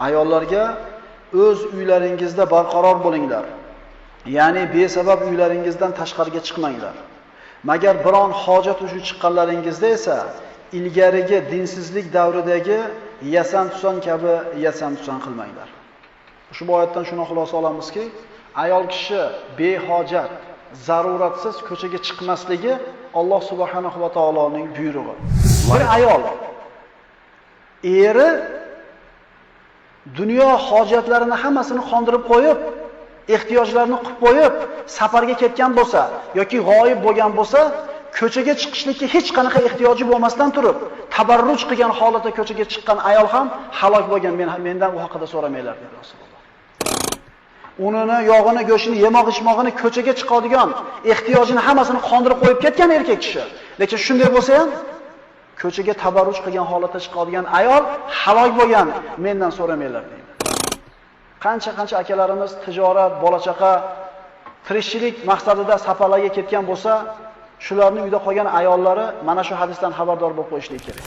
Ayollarga o'z uylaringizda barqaror bo'linglar. Ya'ni besabab uylaringizdan tashqariga chiqmanglar. Magar biron hojat uchun chiqqanlaringizda esa ilgarigi dinsizlik davridagi yasan-tusan kabi yasan-tusan qilmanglar. Ushbu oyatdan shuni xulosa olamizki, ayol kishi behojat, zaruratsiz ko'chaga chiqmasligi Alloh subhanahu va taoloning buyrug'i. Bir ayol eri dunyo hojatlarini hammasini qondirib qo'yib, ehtiyojlarini qilib qo'yib, safarga ketgan bo'lsa yoki g'oyib bo'lgan bo'lsa, ko'chaga chiqishlikka hech qanaqa ehtiyoji bo'lmasdan turib, tabarruj qilgan holatda ko'chaga chiqqan ayol ham halok bo'lgan. Mendan u haqida so'ramanglar dedi Rasululloh. Unini, yog'ini, go'shtini, yemoq-ichmog'ini ko'chaga chiqadigan, ehtiyojini hammasini qondirib qo'yib ketgan erkak kishi. Lekin shunday bo'lsa ham ko'chaga tabarruj qilgan holatda chiqadigan ayol halok bo'lgan. Mendan so'ramanglar deydi. Qancha akalarimiz tijorat, bola-chaqa, tirikchilik maqsadida safarlarga ketgan bo'lsa, shularning uyda qolgan ayollari mana shu hadisdan xabardor bo'lib qo'yishlik kerak.